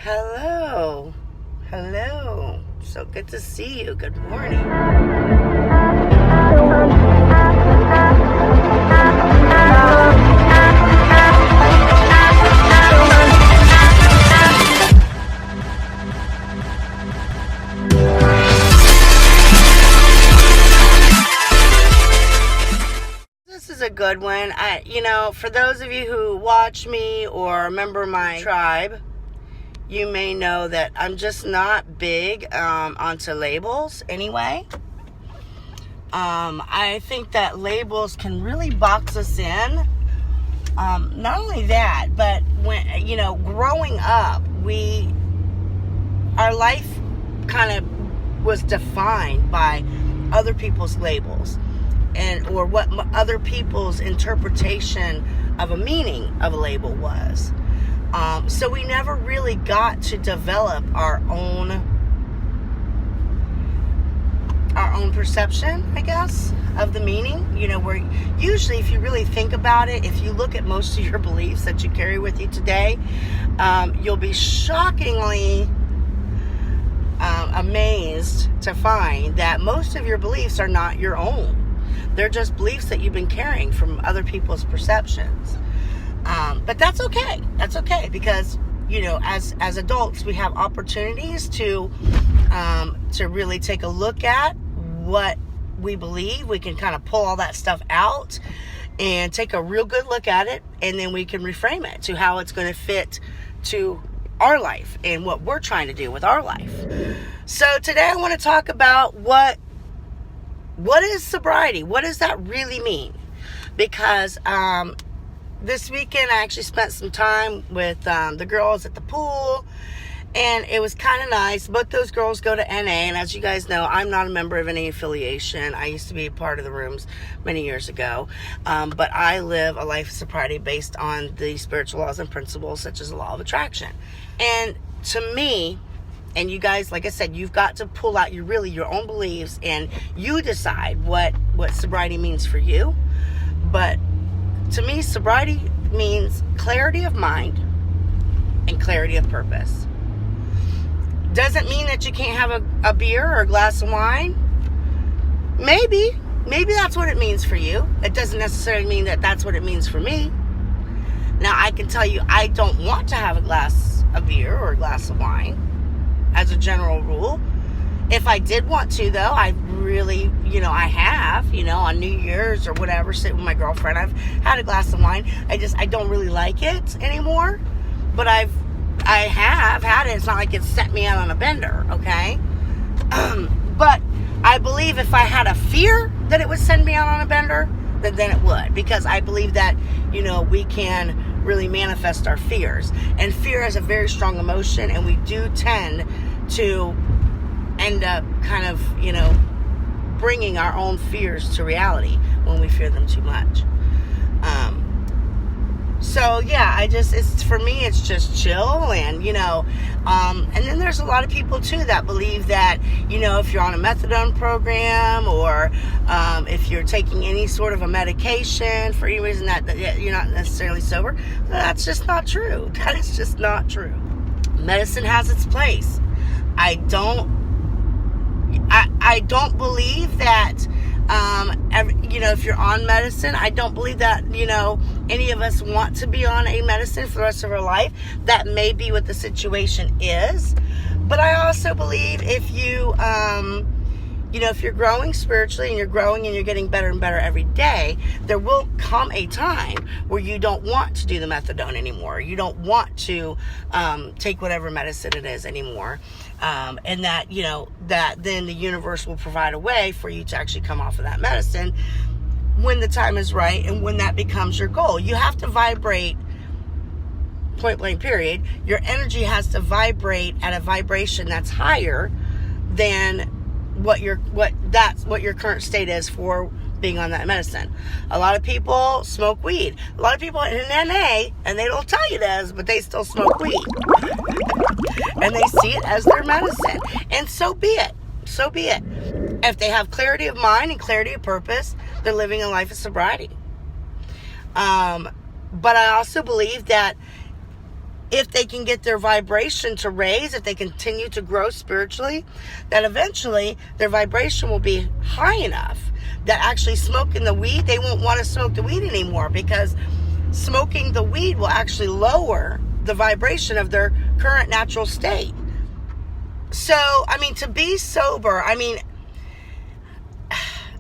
Hello. Hello. So good to see you. Good morning. This is a good one. For those of you who watch me or remember my tribe, you may know that I'm just not big onto labels anyway. I think that labels can really box us in. Not only that, but when, growing up, our life kind of was defined by other people's labels or what other people's interpretation of a meaning of a label was. So we never really got to develop our own perception, I guess, of the meaning. Where usually, if you really think about it, if you look at most of your beliefs that you carry with you today, you'll be shockingly amazed to find that most of your beliefs are not your own. They're just beliefs that you've been carrying from other people's perceptions. But that's okay. That's okay because, as adults, we have opportunities to really take a look at what we believe. We can kind of pull all that stuff out and take a real good look at it, and then we can reframe it to how it's going to fit to our life and what we're trying to do with our life. So today I want to talk about what is sobriety? What does that really mean? Because this weekend I actually spent some time with the girls at the pool, and it was kind of nice. Both those girls go to NA, and as you guys know, I'm not a member of any affiliation. I used to be a part of the rooms many years ago, but I live a life of sobriety based on the spiritual laws and principles such as the law of attraction. And to me, and you guys, like I said, you've got to pull out your own beliefs, and you decide what sobriety means for you. But to me, sobriety means clarity of mind and clarity of purpose. Doesn't mean that you can't have a beer or a glass of wine. Maybe that's what it means for you. It doesn't necessarily mean that that's what it means for me. Now, I can tell you, I don't want to have a glass of beer or a glass of wine as a general rule. If I did want to, though, I really, I have, on New Year's or whatever, sitting with my girlfriend, I've had a glass of wine. I don't really like it anymore, but I have had it. It's not like it set me out on a bender, okay? But I believe if I had a fear that it would send me out on a bender, then it would, because I believe that, we can really manifest our fears. And fear is a very strong emotion, and we do tend to end up kind of, bringing our own fears to reality when we fear them too much. So yeah, for me, it's just chill, and and then there's a lot of people too that believe that, if you're on a methadone program or if you're taking any sort of a medication for any reason that you're not necessarily sober, that's just not true. That is just not true. Medicine has its place. I don't believe that, if you're on medicine, I don't believe that, any of us want to be on a medicine for the rest of our life. That may be what the situation is. But I also believe if you, if you're growing spiritually and you're growing and you're getting better and better every day, there will come a time where you don't want to do the methadone anymore. You don't want to take whatever medicine it is anymore. And that, that then the universe will provide a way for you to actually come off of that medicine when the time is right and when that becomes your goal. You have to vibrate, point blank period. Your energy has to vibrate at a vibration that's higher than what your current state is for being on that medicine. A lot of people smoke weed. A lot of people in NA, and they don't tell you this, but they still smoke weed. And they see it as their medicine. And so be it. So be it. If they have clarity of mind and clarity of purpose, they're living a life of sobriety. But I also believe that if they can get their vibration to raise, if they continue to grow spiritually, that eventually their vibration will be high enough that actually smoking the weed, they won't want to smoke the weed anymore, because smoking the weed will actually lower the vibration of their current natural state. So, I mean, to be sober, I mean,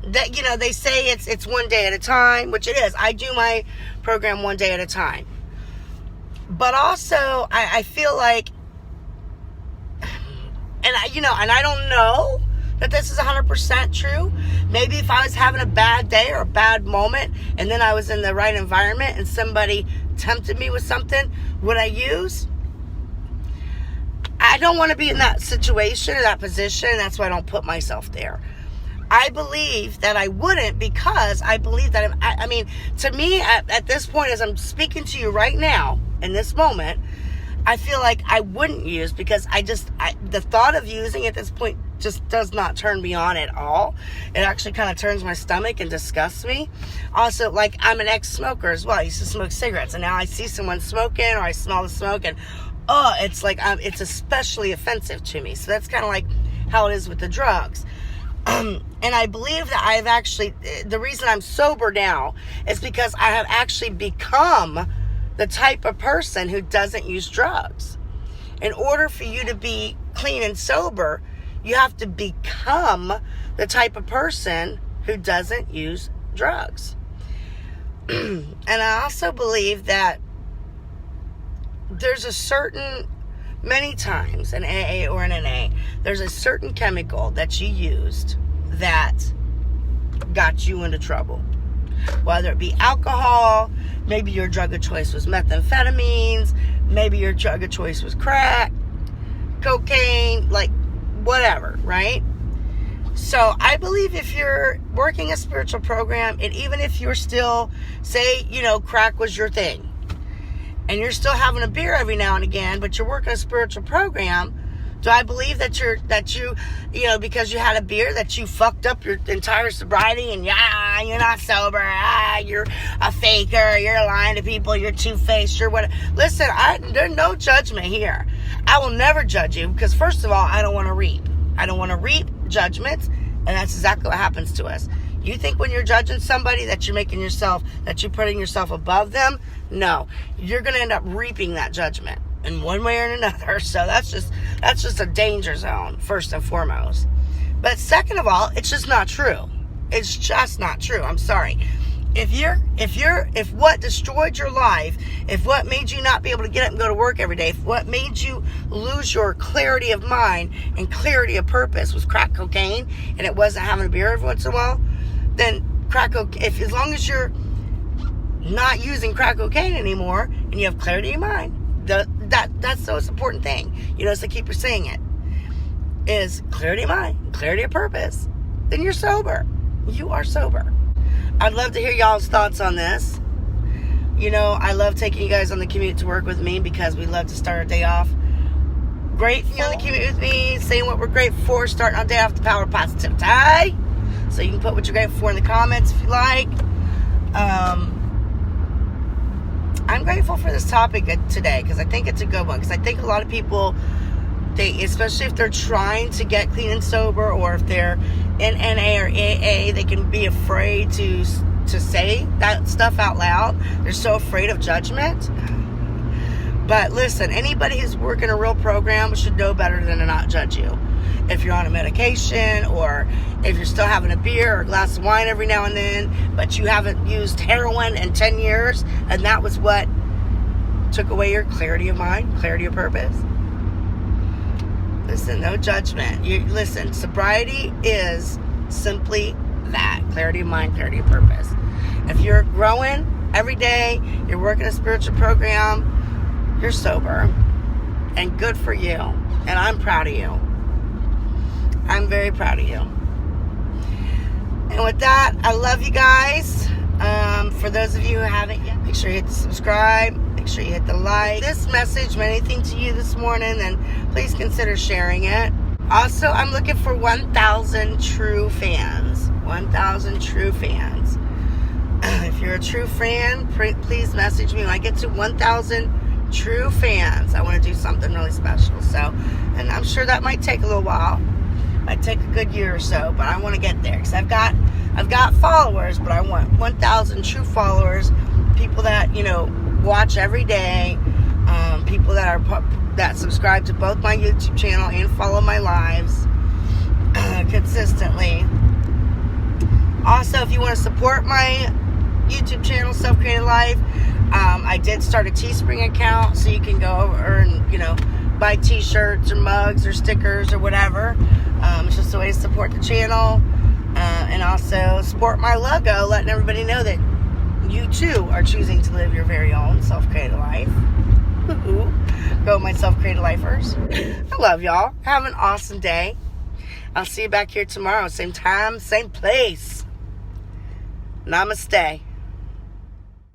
that, you know, they say it's one day at a time, which it is. I do my program one day at a time. But also, I feel like, and I don't know that this is 100% true. Maybe if I was having a bad day or a bad moment, and then I was in the right environment and somebody tempted me with something, would I use? I don't want to be in that situation or that position. That's why I don't put myself there. I believe that I wouldn't, because I believe that, I mean, to me, at this point, as I'm speaking to you right now, in this moment, I feel like I wouldn't use, because the thought of using at this point just does not turn me on at all. It actually kind of turns my stomach and disgusts me. Also, like, I'm an ex-smoker as well. I used to smoke cigarettes, and now I see someone smoking or I smell the smoke, and it's like, it's especially offensive to me. So that's kind of like how it is with the drugs. And I believe that I've actually, the reason I'm sober now is because I have actually become the type of person who doesn't use drugs. In order for you to be clean and sober, you have to become the type of person who doesn't use drugs. And I also believe that there's a certain, many times in AA or in NA, there's a certain chemical that you used that got you into trouble. Whether it be alcohol, maybe your drug of choice was methamphetamines, maybe your drug of choice was crack, cocaine, like whatever, right? So I believe if you're working a spiritual program, and even if you're still, say, crack was your thing, and you're still having a beer every now and again, but you're working a spiritual program, do I believe that you because you had a beer, that you fucked up your entire sobriety, and you're not sober, you're a faker, you're lying to people, you're two-faced, you're what? Listen, there's no judgment here. I will never judge you, because first of all, I don't want to reap. I don't want to reap judgments, and that's exactly what happens to us. You think when you're judging somebody that you're putting yourself above them? No, you're going to end up reaping that judgment in one way or another. So that's just a danger zone, first and foremost. But second of all, it's just not true. It's just not true. I'm sorry. If what destroyed your life, if what made you not be able to get up and go to work every day, if what made you lose your clarity of mind and clarity of purpose was crack cocaine, and it wasn't having a beer every once in a while, then crack cocaine, as long as you're not using crack cocaine anymore and you have clarity of mind, that's the most important thing. So keep saying it, is clarity of mind, clarity of purpose. Then you're sober. You are sober. I'd love to hear y'all's thoughts on this. I love taking you guys on the commute to work with me, because we love to start our day off grateful on the commute with me, saying what we're grateful for, starting our day off the power of positivity. So you can put what you're grateful for in the comments if you like. I'm grateful for this topic today, because I think it's a good one. Because I think a lot of people, especially if they're trying to get clean and sober, or if they're in NA or AA, they can be afraid to say that stuff out loud. They're so afraid of judgment. But listen, anybody who's working a real program should know better than to not judge you. If you're on a medication, or if you're still having a beer or a glass of wine every now and then, but you haven't used heroin in 10 years, and that was what took away your clarity of mind, clarity of purpose. Listen, no judgment. Listen, sobriety is simply that, clarity of mind, clarity of purpose. If you're growing every day, you're working a spiritual program, you're sober, and good for you. And I'm proud of you. I'm very proud of you. And with that, I love you guys. For those of you who haven't yet, make sure you hit the subscribe. Make sure you hit the like. If this message meant anything to you this morning, then please consider sharing it. Also, I'm looking for 1,000 true fans. 1,000 true fans. If you're a true fan, please message me. When I get to 1,000 true fans. I want to do something really special. So, and I'm sure that might take a little while. Might take a good year or so, but I want to get there because I've got followers, but I want 1,000 true followers, people that, you know, watch every day, people that subscribe to both my YouTube channel and follow my lives consistently. Also, if you want to support my YouTube channel, Self-Created Life, I did start a Teespring account, so you can go over and, you know, buy t-shirts or mugs or stickers or whatever. It's just a way to support the channel, and also support my logo, letting everybody know that you too are choosing to live your very own self-created life. Go, my self-created lifers. I love y'all. Have an awesome day. I'll see you back here tomorrow, same time, same place. Namaste.